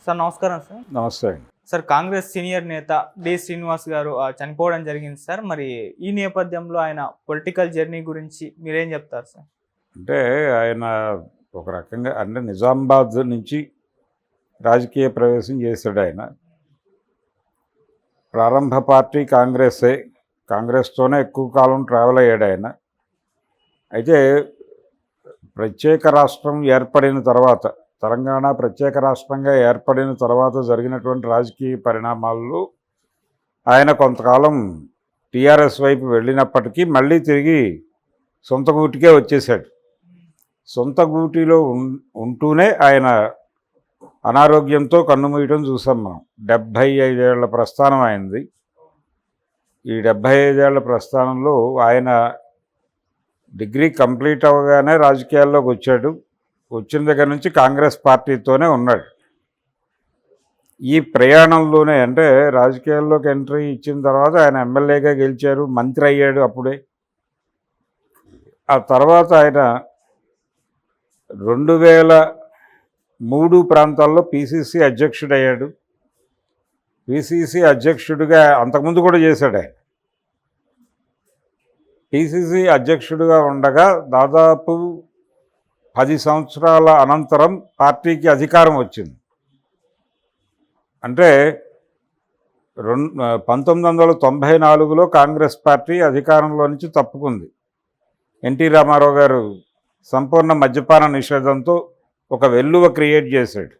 Sir నమస్కారం sir. నమస్తే అండి. సార్ కాంగ్రెస్ సీనియర్ నేత డి శ్రీనివాస్ గారు చనిపోవడం జరిగింది సార్. మరి ఈ నేపథ్యంలో ఆయన పొలిటికల్ జర్నీ గురించి మీరేం చెప్తారు సార్? అంటే ఆయన ఒక రకంగా అంటే నిజామాబాద్ నుంచి రాజకీయ ప్రవేశం చేశాడు ఆయన. ప్రారంభ పార్టీ కాంగ్రెసే. కాంగ్రెస్తోనే ఎక్కువ కాలం ట్రావెల్ అయ్యాడు ఆయన. అయితే ప్రత్యేక రాష్ట్రం ఏర్పడిన తర్వాత, తెలంగాణ ప్రత్యేక రాష్ట్రంగా ఏర్పడిన తర్వాత జరిగినటువంటి రాజకీయ పరిణామాల్లో ఆయన కొంతకాలం టీఆర్ఎస్ వైపు వెళ్ళినప్పటికీ మళ్ళీ తిరిగి సొంత గూటికే వచ్చేసాడు. సొంత గూటిలో ఉంటూనే ఆయన అనారోగ్యంతో కన్నుమూయటం చూసాం మనం. 75 ఏళ్ల ప్రస్థానం అయింది. ఈ 75 ఏళ్ల ప్రస్థానంలో ఆయన డిగ్రీ కంప్లీట్ అవ్వగానే రాజకీయాల్లోకి వచ్చాడు. వచ్చిన దగ్గర నుంచి కాంగ్రెస్ పార్టీతోనే ఉన్నాడు. ఈ ప్రయాణంలోనే అంటే రాజకీయాల్లోకి ఎంట్రీ ఇచ్చిన తర్వాత ఆయన ఎమ్మెల్యేగా గెలిచారు, మంత్రి అయ్యాడు అప్పుడే. ఆ తర్వాత ఆయన 2003 ప్రాంతాల్లో పిసిసి అధ్యక్షుడయ్యాడు. పిసిసి అధ్యక్షుడిగా అంతకుముందు కూడా చేశాడు ఆయన. పిసిసి అధ్యక్షుడిగా ఉండగా దాదాపు 10 సంవత్సరాల అనంతరం పార్టీకి అధికారం వచ్చింది. అంటే 1994లో కాంగ్రెస్ పార్టీ అధికారంలో నుంచి తప్పుకుంది. ఎన్టీ రామారావు గారు సంపూర్ణ మద్యపాన నిషేధంతో ఒక వెల్లువ క్రియేట్ చేశాడు.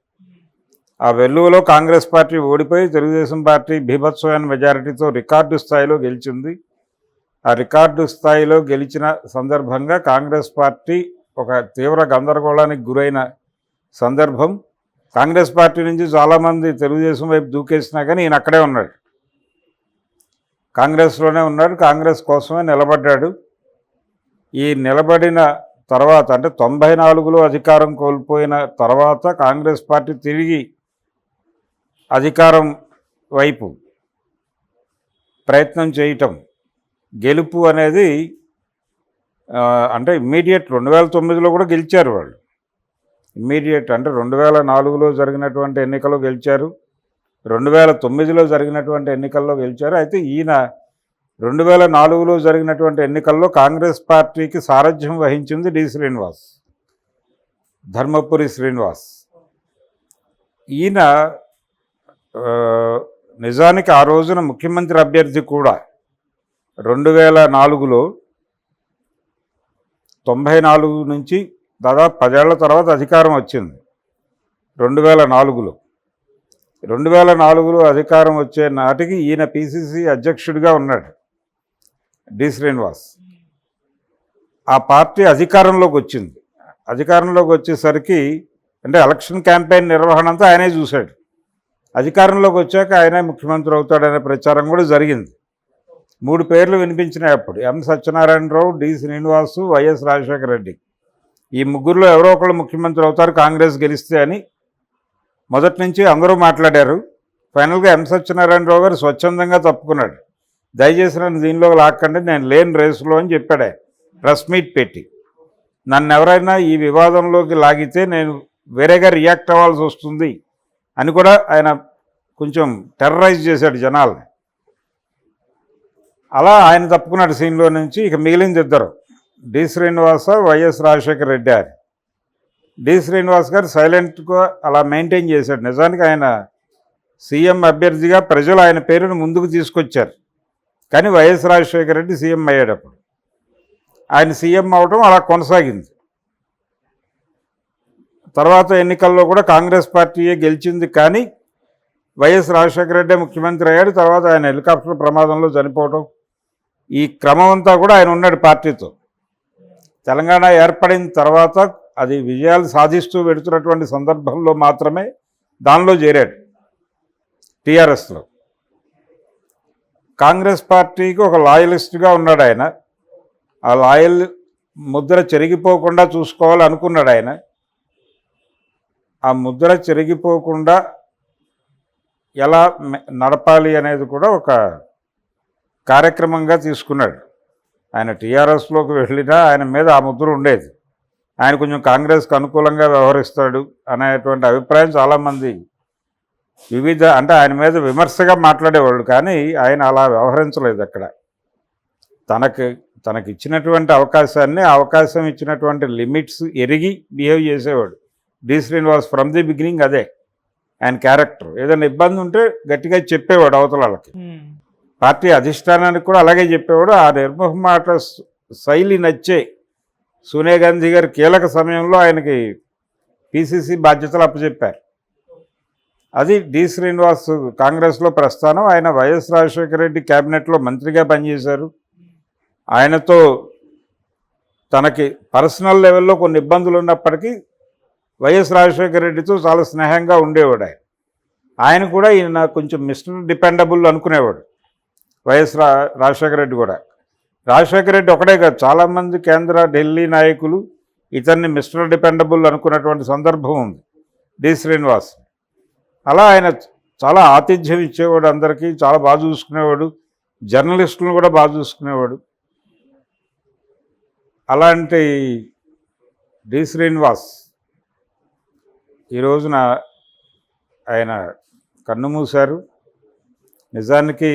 ఆ వెల్లువలో కాంగ్రెస్ పార్టీ ఓడిపోయి తెలుగుదేశం పార్టీ బీభత్సమైన మెజారిటీతో రికార్డు స్థాయిలో గెలిచింది. ఆ రికార్డు స్థాయిలో గెలిచిన సందర్భంగా కాంగ్రెస్ పార్టీ ఒక తీవ్ర గందరగోళానికి గురైన సందర్భం. కాంగ్రెస్ పార్టీ నుంచి చాలామంది తెలుగుదేశం వైపు దూకేసినా కానీ ఈయన అక్కడే ఉన్నాడు, కాంగ్రెస్లోనే ఉన్నాడు, కాంగ్రెస్ కోసమే నిలబడ్డాడు. ఈ నిలబడిన తర్వాత అంటే 94లో అధికారం కోల్పోయిన తర్వాత కాంగ్రెస్ పార్టీ తిరిగి అధికారం వైపు ప్రయత్నం చేయటం, గెలుపు అనేది అంటే ఇమ్మీడియట్ 2009లో కూడా గెలిచారు వాళ్ళు. ఇమ్మీడియట్ అంటే 2004లో జరిగినటువంటి ఎన్నికల్లో గెలిచారు, 2009లో జరిగినటువంటి ఎన్నికల్లో గెలిచారు. అయితే ఈయన 2004లో జరిగినటువంటి ఎన్నికల్లో కాంగ్రెస్ పార్టీకి సారథ్యం వహించింది డి శ్రీనివాస్, ధర్మపురి శ్రీనివాస్. ఈయన నిజానికి ఆ రోజున ముఖ్యమంత్రి అభ్యర్థి కూడా. 2004లో 94 నుంచి దాదాపు 10 ఏళ్ల తర్వాత అధికారం వచ్చింది. 2004లో అధికారం వచ్చే నాటికి ఈయన పిసిసి అధ్యక్షుడిగా ఉన్నాడు డి శ్రీనివాస్. ఆ పార్టీ అధికారంలోకి వచ్చింది. అధికారంలోకి వచ్చేసరికి అంటే ఎలక్షన్ క్యాంపెయిన్ నిర్వహణ అంతా ఆయనే చూశాడు. అధికారంలోకి వచ్చాక ఆయనే ముఖ్యమంత్రి అవుతాడనే ప్రచారం కూడా జరిగింది. 3 పేర్లు వినిపించినాయి అప్పుడు: ఎం సత్యనారాయణరావు, డి శ్రీనివాసు, వైఎస్ రాజశేఖర రెడ్డి. ఈ ముగ్గురులో ఎవరో ఒకళ్ళు ముఖ్యమంత్రి అవుతారు కాంగ్రెస్ గెలిస్తే అని మొదటి నుంచి అందరూ మాట్లాడారు. ఫైనల్గా ఎం సత్యనారాయణరావు గారు స్వచ్ఛందంగా తప్పుకున్నాడు. దయచేసి నన్ను దీనిలో లాక్కండి, నేను లేని రేసులో అని చెప్పాడు ఆయన ప్రెస్ మీట్ పెట్టి. నన్ను ఎవరైనా ఈ వివాదంలోకి లాగితే నేను వేరేగా రియాక్ట్ అవ్వాల్సి వస్తుంది అని కూడా ఆయన కొంచెం టెర్రరైజ్ చేశాడు జనాల్ని. అలా ఆయన తప్పుకున్నాడు సీన్లో నుంచి. ఇక మిగిలింది ఇద్దరు, డి శ్రీనివాస, వైఎస్ రాజశేఖర రెడ్డి అని. డి శ్రీనివాస్ గారు సైలెంట్గా అలా మెయింటైన్ చేశాడు. నిజానికి ఆయన సీఎం అభ్యర్థిగా ప్రజలు ఆయన పేరును ముందుకు తీసుకొచ్చారు. కానీ వైఎస్ రాజశేఖర రెడ్డి సీఎం అయ్యేటప్పుడు ఆయన సీఎం అవడం అలా కొనసాగింది. తర్వాత ఎన్నికల్లో కూడా కాంగ్రెస్ పార్టీయే గెలిచింది, కానీ వైఎస్ రాజశేఖర రెడ్డి ముఖ్యమంత్రి అయ్యాడు. తర్వాత ఆయన హెలికాప్టర్ ప్రమాదంలో చనిపోవడం, ఈ క్రమం అంతా కూడా ఆయన ఉన్నాడు పార్టీతో. తెలంగాణ ఏర్పడిన తర్వాత అది విజయాలు సాధిస్తూ పెడుతున్నటువంటి సందర్భంలో మాత్రమే దానిలో చేరాడు టీఆర్ఎస్లో. కాంగ్రెస్ పార్టీకి ఒక లాయలిస్ట్గా ఉన్నాడు ఆయన. ఆ లాయల్ ముద్ర చెరిగిపోకుండా చూసుకోవాలి అనుకున్నాడు ఆయన. ఆ ముద్ర చెరిగిపోకుండా ఎలా నడపాలి అనేది కూడా ఒక కార్యక్రమంగా తీసుకున్నాడు. ఆయన టీఆర్ఎస్లోకి వెళ్ళినా ఆయన మీద ఆ ముద్ర ఉండేది. ఆయన కొంచెం కాంగ్రెస్కి అనుకూలంగా వ్యవహరిస్తాడు అనేటువంటి అభిప్రాయం చాలామంది వివిధ అంటే ఆయన మీద విమర్శగా మాట్లాడేవాళ్ళు, కానీ ఆయన అలా వ్యవహరించలేదు అక్కడ. తనకి ఇచ్చినటువంటి అవకాశాన్ని, అవకాశం ఇచ్చినటువంటి లిమిట్స్ ఎరిగి బిహేవ్ చేసేవాడు D Srinivas. From the beginning అదే ఆయన క్యారెక్టర్. ఏదైనా ఇబ్బంది ఉంటే గట్టిగా చెప్పేవాడు అవతల వాళ్ళకి. పార్టీ అధిష్టానానికి కూడా అలాగే చెప్పేవాడు. ఆ నిర్మోహమాట శైలి నచ్చే సోనియా గాంధీ గారు కీలక సమయంలో ఆయనకి పిసిసి బాధ్యతలు అప్పచెప్పారు. అది డి శ్రీనివాస్ కాంగ్రెస్లో ప్రస్థానం. ఆయన వైఎస్ రాజశేఖర రెడ్డి క్యాబినెట్లో మంత్రిగా పనిచేశారు. ఆయనతో తనకి పర్సనల్ లెవెల్లో కొన్ని ఇబ్బందులు ఉన్నప్పటికీ వైఎస్ రాజశేఖర రెడ్డితో చాలా స్నేహంగా ఉండేవాడు. ఆయన కూడా ఈయన కొంచెం మిస్టర్ డిపెండబుల్ అనుకునేవాడు వైఎస్ రాజశేఖర రెడ్డి కూడా. రాజశేఖర రెడ్డి ఒకటే కాదు, చాలామంది కేంద్ర ఢిల్లీ నాయకులు ఇతన్ని మిస్టర్ డిపెండబుల్ అనుకున్నటువంటి సందర్భం ఉంది డి శ్రీనివాస్. అలా ఆయన చాలా ఆతిథ్యం ఇచ్చేవాడు, అందరికీ చాలా బాగా చూసుకునేవాడు, జర్నలిస్టులను కూడా బాగా చూసుకునేవాడు. అలాంటి డి శ్రీనివాస్ ఈ రోజున ఆయన కన్నుమూశారు. నిజానికి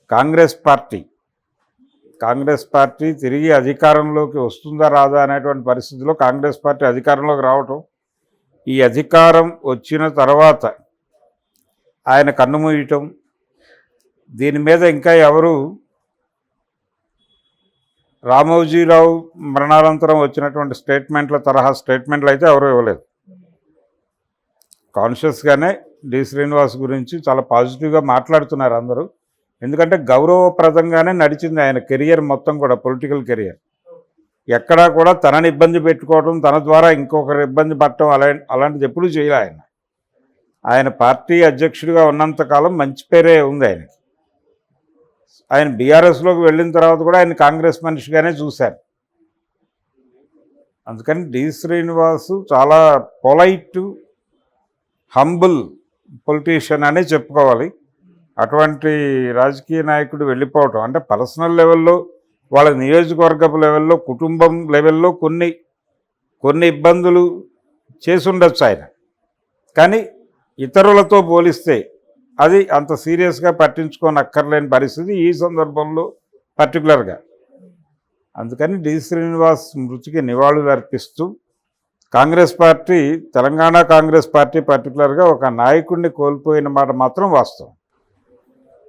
కాంగ్రెస్ పార్టీ తిరిగి అధికారంలోకి వస్తుందా రాదా అనేటువంటి పరిస్థితిలో కాంగ్రెస్ పార్టీ అధికారంలోకి రావటం, ఈ అధికారం వచ్చిన తర్వాత ఆయన కన్నుమూయటం, దీని మీద ఇంకా ఎవరు రామోజీరావు మరణానంతరం వచ్చినటువంటి స్టేట్మెంట్ల తరహా స్టేట్మెంట్లు అయితే ఎవరు ఇవ్వలేదు. కాన్షియస్గానే డి శ్రీనివాస్ గురించి చాలా పాజిటివ్గా మాట్లాడుతున్నారు అందరూ. ఎందుకంటే గౌరవప్రదంగానే నడిచింది ఆయన కెరియర్ మొత్తం కూడా, పొలిటికల్ కెరియర్. ఎక్కడా కూడా తనని ఇబ్బంది పెట్టుకోవడం, తన ద్వారా ఇంకొకరు ఇబ్బంది పడటం అలాంటిది ఎప్పుడూ చేయలే ఆయన పార్టీ అధ్యక్షుడిగా ఉన్నంతకాలం మంచి పేరే ఉంది ఆయనకి. ఆయన బీఆర్ఎస్లోకి వెళ్ళిన తర్వాత కూడా ఆయన కాంగ్రెస్ మనిషిగానే చూశారు. అందుకని డి శ్రీనివాసు చాలా పొలైట్, హంబుల్ పొలిటీషియన్ అనే చెప్పుకోవాలి. అటువంటి రాజకీయ నాయకుడు వెళ్ళిపోవటం అంటే పర్సనల్ లెవెల్లో, వాళ్ళ నియోజకవర్గపు లెవెల్లో, కుటుంబం లెవెల్లో కొన్ని ఇబ్బందులు చేసి ఉండొచ్చు ఆయన. కానీ ఇతరులతో పోలిస్తే అది అంత సీరియస్గా పట్టించుకోనక్కర్లేని పరిస్థితి ఈ సందర్భంలో పర్టికులర్గా. అందుకని డి శ్రీనివాస్ మృతికి నివాళులు అర్పిస్తూ కాంగ్రెస్ పార్టీ, తెలంగాణ కాంగ్రెస్ పార్టీ పర్టికులర్గా ఒక నాయకుడిని కోల్పోయిన మాట మాత్రం వాస్తవం.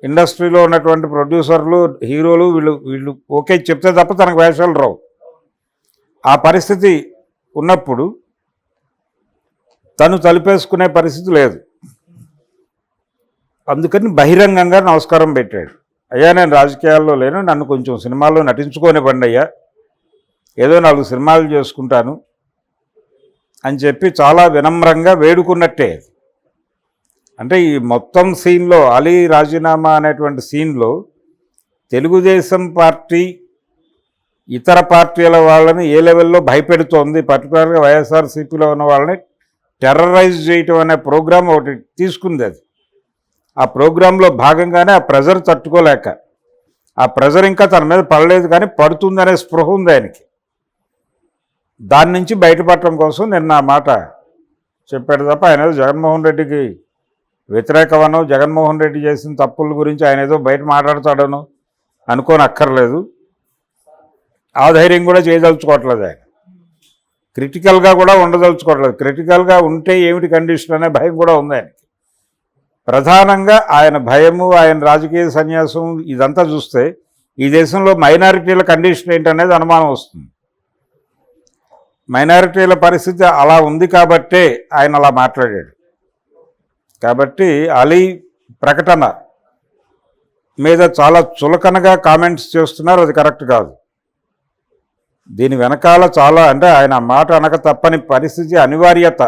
ఇండస్ట్రీలో ఉన్నటువంటి ప్రొడ్యూసర్లు, హీరోలు వీళ్ళు ఓకే చెప్తే తప్ప తనకు వేషాలు రావు. ఆ పరిస్థితి ఉన్నప్పుడు తను తలుపేసుకునే పరిస్థితి లేదు. అందుకని బహిరంగంగా నమస్కారం పెట్టాడు. అయ్యా, నేను రాజకీయాల్లో లేను, నన్ను కొంచెం సినిమాల్లో నటించుకోనివ్వండి అయ్యా, ఏదో 4 సినిమాలు చేసుకుంటాను అని చెప్పి చాలా వినమ్రంగా వేడుకున్నట్టే. అంటే ఈ మొత్తం సీన్లో, అలీ రాజీనామా అనేటువంటి సీన్లో తెలుగుదేశం పార్టీ ఇతర పార్టీల వాళ్ళని ఏ లెవెల్లో భయపెడుతోంది, పర్టికులర్గా వైఎస్ఆర్సీపీలో ఉన్న వాళ్ళని టెర్రరైజ్ చేయటం అనే ప్రోగ్రాం ఒకటి తీసుకుంది. అది ఆ ప్రోగ్రాంలో భాగంగానే ఆ ప్రెజర్ తట్టుకోలేక, ఆ ప్రెజర్ ఇంకా తన మీద పడలేదు కానీ పడుతుందనే స్పృహ ఉంది ఆయనకి. దాని నుంచి బయటపడటం కోసం నిన్న ఆ మాట చెప్పాడు తప్ప ఆయన ఏదో జగన్మోహన్ రెడ్డికి వ్యతిరేకమనో, జగన్మోహన్ రెడ్డి చేసిన తప్పుల గురించి ఆయన ఏదో బయట మాట్లాడతాడనో అనుకోనక్కర్లేదు. ఆ ధైర్యం కూడా చేయదలుచుకోవట్లేదు ఆయన. క్రిటికల్గా కూడా ఉండదలుచుకోవట్లేదు. క్రిటికల్గా ఉంటే ఏమిటి కండిషన్ అనే భయం కూడా ఉంది ఆయనకి. ప్రధానంగా ఆయన భయము, ఆయన రాజకీయ సన్యాసం ఇదంతా చూస్తే ఈ దేశంలో మైనారిటీల కండిషన్ ఏంటనేది అనుమానం వస్తుంది. మైనారిటీల పరిస్థితి అలా ఉంది కాబట్టే ఆయన అలా మాట్లాడాడు. కాబట్టి అలీ ప్రకటన మీద చాలా చులకనగా కామెంట్స్ చేస్తున్నారు, అది కరెక్ట్ కాదు. దీని వెనకాల చాలా, అంటే ఆయన మాట అనక తప్పని పరిస్థితి, అనివార్యత